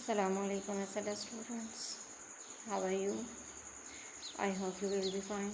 Assalamu alaikum SLS students. How are you? I hope you will be fine.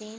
3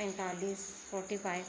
45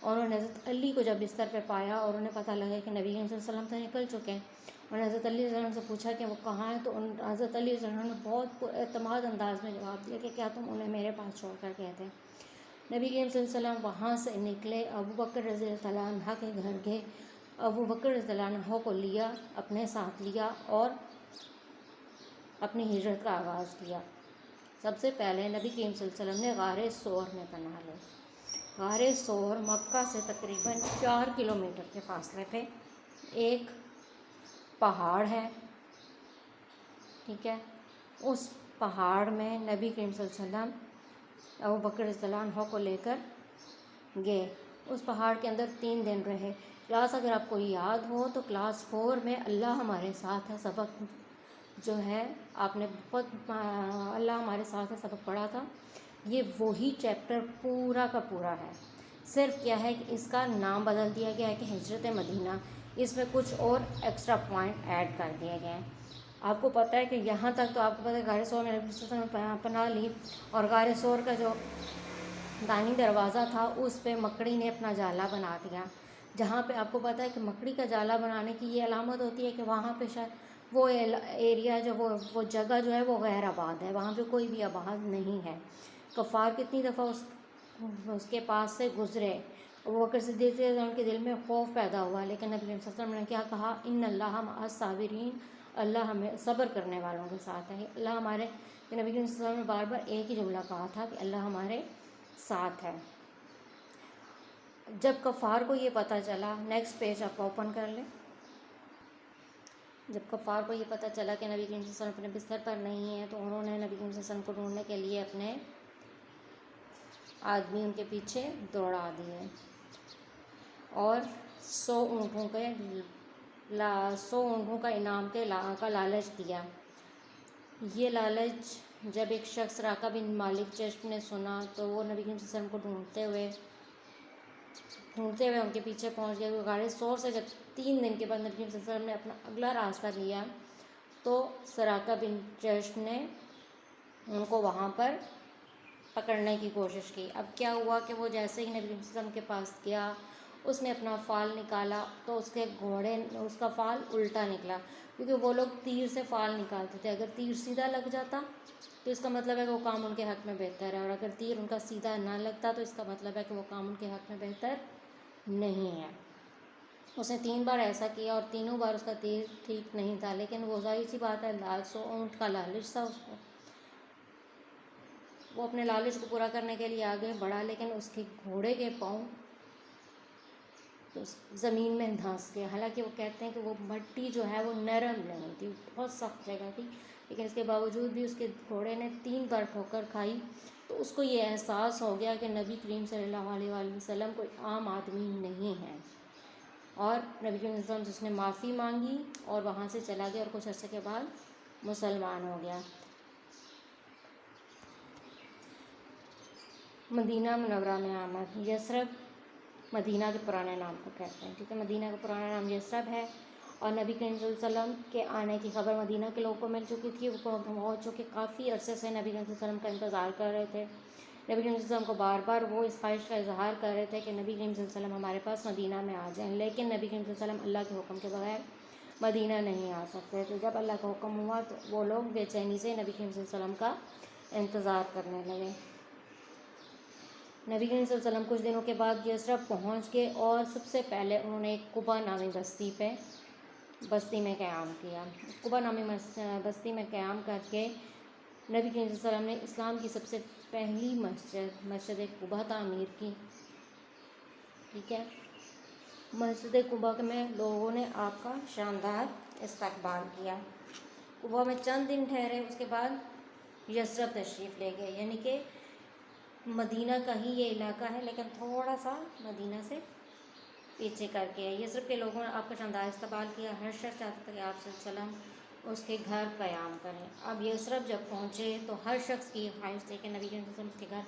اور انہوں نے حضرت علی کو جب بستر پہ پایا اور انہیں پتہ لگا کہ نبی کریم صلی اللہ علیہ وسلم تو نکل چکے ہیں، انہوں نے حضرت علی صلی اللہ علیہ وسلم سے پوچھا کہ وہ کہاں ہیں، تو حضرت علی صلی اللہ علیہ وسلم نے بہت اعتماد انداز میں جواب دیا کہ کیا تم انہیں میرے پاس چھوڑ کر گئے تھے؟ نبی کریم صلی اللہ علیہ وسلم وہاں سے نکلے، ابو بکر رضی اللہ تعالیٰ عنہ کے گھر گئے، ابو بکر رضی اللہ عنہ کو لیا، اپنے ساتھ لیا اور اپنی ہجرت کا آغاز کیا۔ سب سے پہلے نبی کریم صلی اللہ علیہ وسلم نے غار ثور میں پناہ لی۔ غار ثور مکہ سے تقریباً 4 کلومیٹر کے فاصلے پہ ایک پہاڑ ہے، ٹھیک ہے۔ اس پہاڑ میں نبی کریم صلی اللہ علیہ وسلم ابو بکر رضی اللہ عنہ کو لے کر گئے۔ اس پہاڑ کے اندر 3 دن رہے۔ کلاس اگر آپ کو یاد ہو تو کلاس 4 میں اللہ ہمارے ساتھ ہے سبق جو ہے آپ نے بہت اللہ ہمارے ساتھ ہے سبق پڑھا تھا، یہ وہی چیپٹر پورا کا پورا ہے، صرف کیا ہے کہ اس کا نام بدل دیا گیا ہے کہ ہجرت مدینہ، اس میں کچھ اور ایکسٹرا پوائنٹ ایڈ کر دیے گئے ہیں۔ آپ کو پتہ ہے کہ یہاں تک تو آپ کو پتہ ہے غار ثور میں نبی صلی اللہ علیہ وسلم نے پناہ لی، اور غار ثور کا جو دائنی دروازہ تھا اس پہ مکڑی نے اپنا جالا بنا دیا، جہاں پہ آپ کو پتہ ہے کہ مکڑی کا جالا بنانے کی یہ علامت ہوتی ہے کہ وہاں پہ شاید وہ ایریا جو وہ جگہ جو ہے وہ غیر آباد ہے، وہاں پہ کوئی بھی آباد نہیں ہے۔ کفار کتنی دفعہ اس کے پاس سے گزرے، ابو بکر صدیق سے ان کے دل میں خوف پیدا ہوا، لیکن نبی صلی اللہ علیہ وسلم نے کیا کہا، ان اللہ مع الصابرین، اللہ ہمیں صبر کرنے والوں کے ساتھ ہے۔ اللہ ہمارے نبی صلی اللہ علیہ وسلم نے بار بار ایک ہی جملہ کہا تھا کہ اللہ ہمارے ساتھ ہے۔ جب کفار کو یہ پتہ چلا، نیکسٹ پیج آپ اوپن کر لیں، جب کفار کو یہ پتہ چلا کہ نبی کریم صلی اللہ علیہ وسلم اپنے بستر پر نہیں ہیں، تو انہوں نے نبی کریم صلی اللہ علیہ وسلم کو ڈھونڈنے کے لیے اپنے آدمی ان کے پیچھے دوڑا دیے اور 100 اونٹوں کا انعام کا لالچ دیا۔ یہ لالچ جب ایک شخص راقہ بن مالک چشم نے سنا تو وہ نبی کریم صلی اللہ علیہ وسلم کو ڈھونڈتے ہوئے ان کے پیچھے پہنچ گیا۔ غار ثور سے جب 3 دن کے بعد نبی کریم صلی اللہ علیہ وسلم نے اپنا اگلا راستہ لیا تو سراقہ بن چشم نے ان کو وہاں پر پکڑنے کی کوشش کی۔ اب کیا ہوا کہ وہ جیسے ہی نبی کریم صلی اللہ علیہ وسلم کے پاس گیا، اس نے اپنا فال نکالا تو اس کا فال الٹا نکلا، کیونکہ وہ لوگ تیر سے فال نکالتے تھے، اگر تیر سیدھا لگ جاتا تو اس کا مطلب ہے کہ وہ کام ان کے حق میں بہتر ہے، اور اگر تیر ان کا سیدھا نہ لگتا تو اس کا مطلب ہے کہ وہ کام ان کے حق میں بہتر نہیں ہے۔ اس نے 3 بار ایسا کیا اور تینوں بار اس کا تیر ٹھیک نہیں تھا، لیکن وہ ظاہر سی بات ہے 100 اونٹ کا لالچ تھا اس کو، وہ اپنے لالچ کو پورا کرنے کے لیے آگے بڑھا، لیکن اس کے گھوڑے کے پاؤں زمین میں دھنس گئے۔ حالانکہ وہ کہتے ہیں کہ وہ مٹی جو ہے وہ نرم نہیں تھی، بہت سخت جگہ تھی، لیکن اس کے باوجود بھی اس کے گھوڑے نے 3 بار ٹھوکر کھائی، تو اس کو یہ احساس ہو گیا کہ نبی کریم صلی اللہ علیہ وآلہ وسلم کوئی عام آدمی نہیں ہے، اور نبی کریم صلی اللہ علیہ وسلم سے اس نے معافی مانگی اور وہاں سے چلا گیا اور کچھ عرصے کے بعد مسلمان ہو گیا۔ مدینہ منورہ میں آمد، یثرب مدینہ کے پرانے نام کو کہتے ہیں، ٹھیک ہے، مدینہ کا پرانا نام یثرب ہے، اور نبی کریم صلی اللہ علیہ وسلم کے آنے کی خبر مدینہ کے لوگوں کو مل چکی تھی، وہ پہنچ چکے، کافی عرصے سے نبی کریم صلی اللہ علیہ وسلم کا انتظار کر رہے تھے۔ نبی کریم صلی اللہ علیہ وسلم کو بار بار وہ اس خواہش کا اظہار کر رہے تھے کہ نبی کریم صلی اللہ علیہ وسلم ہمارے پاس مدینہ میں آ جائیں، لیکن نبی کریم صلی اللہ علیہ وسلم اللہ کے حکم کے بغیر مدینہ نہیں آ سکتے تھے۔ جب اللہ کا حکم ہوا تو وہ لوگ بے چینی سے نبی کریم صلی اللہ علیہ وسلم کا انتظار کرنے لگے۔ نبی کریم صلی اللہ علیہ وسلم کچھ دنوں کے بعد یثرب پہنچ گئے، اور سب سے پہلے انہوں نے ایک قبا نامی بستی میں قیام کیا۔ قبا نامی بستی میں قیام کر کے نبی کریم صلی اللہ علیہ وسلم نے اسلام کی سب سے پہلی مسجد قبا تعمیر کی، ٹھیک ہے۔ مسجد قبا میں لوگوں نے آپ کا شاندار استقبال کیا۔ قبا میں چند دن ٹھہرے، اس کے بعد یثرب تشریف لے گئے، یعنی کہ مدینہ کا ہی یہ علاقہ ہے لیکن تھوڑا سا مدینہ سے پیچھے کر کے۔ یثرب کے لوگوں نے آپ کا شاندار استقبال کیا، ہر شخص چاہتا تھا کہ آپ صلی اللہ علیہ وسلم اس کے گھر قیام کریں۔ اب یثرب جب پہنچے تو ہر شخص کی خواہش تھی کہ نبی کریم صلی اللہ علیہ وسلم اس کے گھر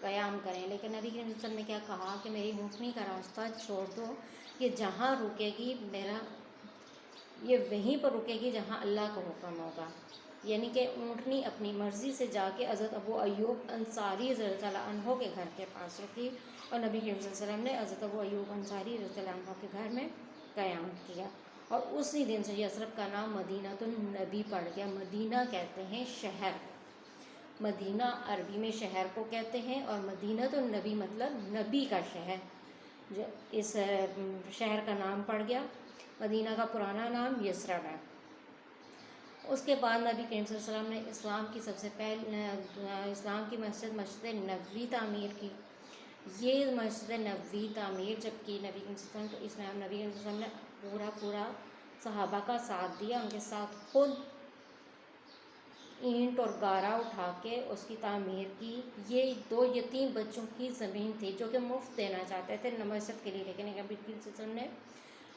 قیام کریں، لیکن نبی کریم صلی اللہ علیہ وسلم نے کیا کہا کہ میری اونٹنی کا راستہ چھوڑ دو، یہ جہاں رکے گی یہ وہیں پر رکے گی جہاں اللہ کا حکم ہوگا، یعنی کہ اونٹنی اپنی مرضی سے جا کے حضرت ابو ایوب انصاری رضی اللہ تعالیٰ عنہ کے گھر کے پاس رکھی، اور نبی کریم صلی اللہ علیہ وسلم نے حضرت ابو ایوب انصاری رضی اللہ عنہ کے گھر میں قیام کیا، اور اسی دن سے یثرب کا نام مدینہ النبی پڑ گیا۔ مدینہ کہتے ہیں شہر، مدینہ عربی میں شہر کو کہتے ہیں، اور مدینہ النبی مطلب نبی کا شہر، جو اس شہر کا نام پڑ گیا۔ مدینہ کا پرانا نام یثرب ہے۔ اس کے بعد نبی کریم صلی اللہ علیہ وسلم نے اسلام کی سب سے اسلام کی مسجد نبوی تعمیر کی۔ یہ مسجد نبوی تعمیر جب کی نبی کریم صلی اللہ علیہ وسلم، تو اس میں ہم نبی کریم صلی اللہ علیہ وسلم نے پورا صحابہ کا ساتھ دیا، ان کے ساتھ خود اینٹ اور گارا اٹھا کے اس کی تعمیر کی۔ یہ 2 یتیم بچوں کی زمین تھی جو کہ مفت دینا چاہتے تھے مسجد کے لیے، لیکن نبی کریم صلی اللہ علیہ وسلم نے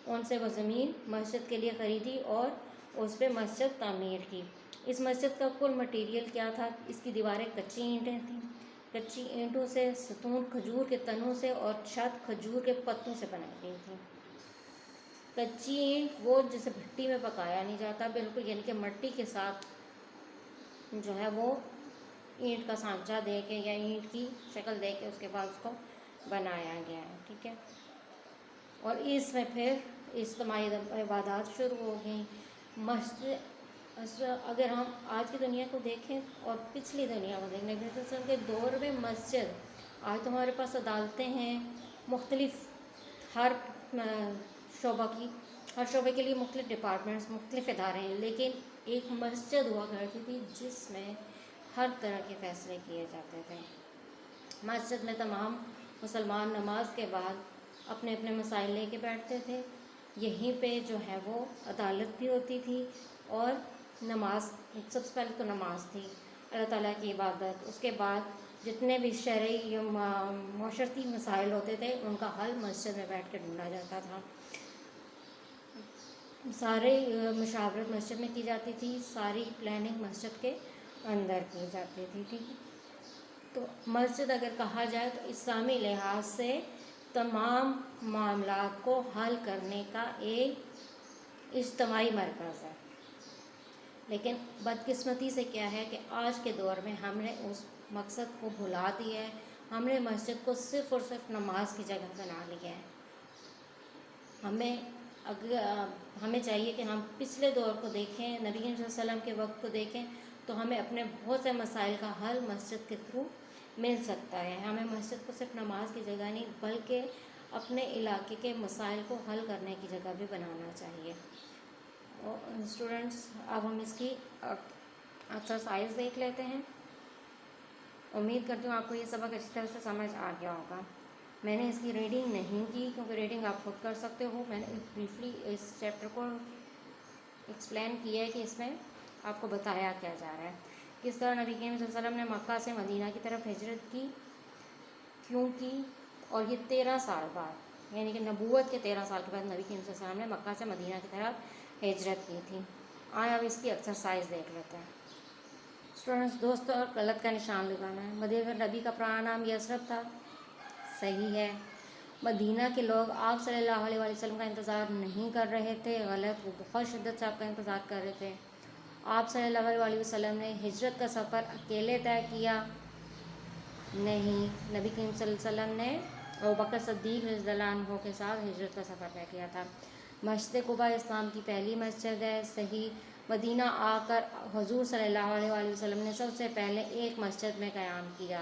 ان سے وہ زمین مسجد کے لیے خریدی اور اس پہ مسجد تعمیر کی۔ اس مسجد کا کل مٹیریل کیا تھا؟ اس کی دیواریں کچی اینٹیں تھیں، کچی اینٹوں سے، ستون کھجور کے تنوں سے اور چھت کھجور کے پتوں سے بنائی گئی تھی۔ کچی اینٹ وہ جسے بھٹی میں پکایا نہیں جاتا، بالکل یعنی کہ مٹی کے ساتھ جو ہے وہ اینٹ کا سانچہ دے کے یا اینٹ کی شکل دے کے اس کے بعد اس کو بنایا گیا ہے، ٹھیک ہے۔ اور اس میں پھر اجتماعی عبادات شروع ہو گئیں۔ مسجد، اگر ہم آج کی دنیا کو دیکھیں اور پچھلی دنیا کو دیکھیں، نبی صلی اللہ علیہ وسلم کے دور میں مسجد، آج تو ہمارے پاس عدالتیں ہیں مختلف، ہر شعبہ کی، ہر شعبے کے لیے مختلف ڈپارٹمنٹس، مختلف ادارے ہیں، لیکن ایک مسجد ہوا کرتی تھی جس میں ہر طرح کے فیصلے کیے جاتے تھے۔ مسجد میں تمام مسلمان نماز کے بعد اپنے اپنے مسائل لے کے بیٹھتے تھے، یہیں پہ جو ہے وہ عدالت بھی ہوتی تھی، اور نماز، سب سے پہلے تو نماز تھی، اللہ تعالیٰ کی عبادت، اس کے بعد جتنے بھی شرعی معاشرتی مسائل ہوتے تھے ان کا حل مسجد میں بیٹھ کے ڈھونڈا جاتا تھا۔ سارے مشاورت مسجد میں کی جاتی تھی، ساری پلاننگ مسجد کے اندر کی جاتی تھی، ٹھیک ہے۔ تو مسجد اگر کہا جائے تو اسلامی لحاظ سے تمام معاملات کو حل کرنے کا ایک اجتماعی مرکز ہے، لیکن بدقسمتی سے کیا ہے کہ آج کے دور میں ہم نے اس مقصد کو بھلا دیا ہے، ہم نے مسجد کو صرف اور صرف نماز کی جگہ بنا لیا ہے۔ ہمیں چاہیے کہ ہم پچھلے دور کو دیکھیں، نبی صلی اللہ علیہ وسلم کے وقت کو دیکھیں، تو ہمیں اپنے بہت سے مسائل کا حل مسجد کے تھرو مل سکتا ہے۔ ہمیں مسجد کو صرف نماز کی جگہ نہیں بلکہ اپنے علاقے کے مسائل کو حل کرنے کی جگہ بھی بنانا چاہیے۔ اسٹوڈنٹس، اب ہم اس کی ایکسرسائز دیکھ لیتے ہیں۔ امید کرتی ہوں آپ کو یہ سبق اچھی طرح سے سمجھ آ گیا ہوگا۔ میں نے اس کی ریڈنگ نہیں کی کیونکہ ریڈنگ آپ خود کر سکتے ہو، میں نے بریفلی اس چیپٹر کو ایکسپلین کیا ہے کہ اس میں آپ کو بتایا کیا جا رہا ہے، کس طرح نبی کریم صلی اللہ علیہ وسلم نے مکہ سے مدینہ کی طرف ہجرت کی، کیوں کی، اور یہ 13 سال بعد، یعنی کہ نبوت کے 13 سال کے بعد نبی کریم صلی اللہ علیہ وسلم نے مکہ سے مدینہ کی طرف ہجرت کی تھی۔ آئے اب اس کی ایکسرسائز دیکھ لیتے ہیں۔ اسٹوڈنٹس، دوست اور غلط کا نشان لگانا ہے۔ مدینہ نبی کا پرانا نام یثرب تھا، صحیح ہے۔ مدینہ کے لوگ آپ صلی اللہ علیہ وسلم کا انتظار نہیں کر رہے تھے، غلط، وہ بہت شدت سے آپ کا انتظار کر رہے تھے۔ آپ صلی اللہ علیہ وسلم نے ہجرت کا سفر اکیلے طے کیا نہیں، نبی کریم صلی اللہ علیہ وسلم نے ابوبکر صدیق رضی اللہ عنہ کے ساتھ ہجرت کا سفر طے کیا تھا۔ مسجد قباء اسلام کی پہلی مسجد ہے، صحیح۔ مدینہ آ کر حضور صلی اللہ علیہ وسلم نے سب سے پہلے ایک مسجد میں قیام کیا،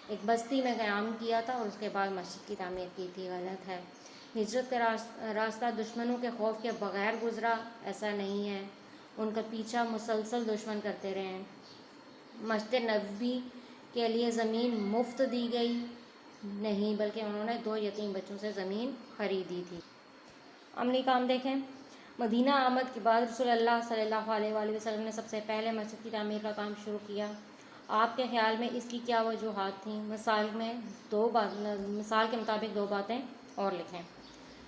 ایک بستی میں قیام کیا تھا، اور اس کے بعد مسجد کی تعمیر کی تھی، غلط ہے۔ ہجرت کا راستہ دشمنوں کے خوف کے بغیر گزرا، ایسا نہیں ہے، ان کا پیچھا مسلسل دشمن کرتے رہے ہیں۔ مسجد نبوی کے لیے زمین مفت دی گئی نہیں، بلکہ انہوں نے 2 یتیم بچوں سے زمین خریدی تھی۔ عملی کام دیکھیں۔ مدینہ آمد کے بعد رسول اللہ صلی اللہ علیہ وسلم نے سب سے پہلے مسجد کی تعمیر کا کام شروع کیا۔ آپ کے خیال میں اس کی کیا وجوہات تھیں؟ مثال کے مطابق 2 باتیں اور لکھیں۔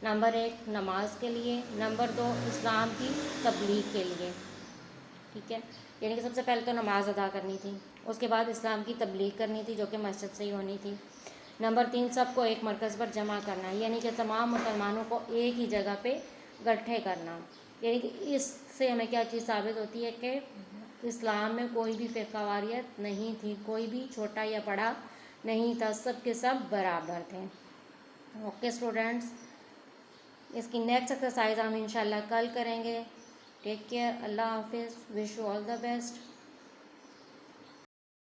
نمبر 1 نماز کے لیے، نمبر 2 اسلام کی تبلیغ کے لیے، ٹھیک ہے، یعنی کہ سب سے پہلے تو نماز ادا کرنی تھی، اس کے بعد اسلام کی تبلیغ کرنی تھی جو کہ مسجد سے ہی ہونی تھی۔ نمبر 3 سب کو ایک مرکز پر جمع کرنا، یعنی کہ تمام مسلمانوں کو ایک ہی جگہ پہ اکٹھے کرنا، یعنی کہ اس سے ہمیں کیا چیز ثابت ہوتی ہے کہ اسلام میں کوئی بھی فرقہ واریت نہیں تھی، کوئی بھی چھوٹا یا بڑا نہیں تھا، سب کے سب برابر تھے۔ اوکے اسٹوڈینٹس، اس کی نیکسٹ ایکسرسائز ہم انشاءاللہ کل کریں گے۔ ٹیک کیئر، اللہ حافظ، wish you all the best.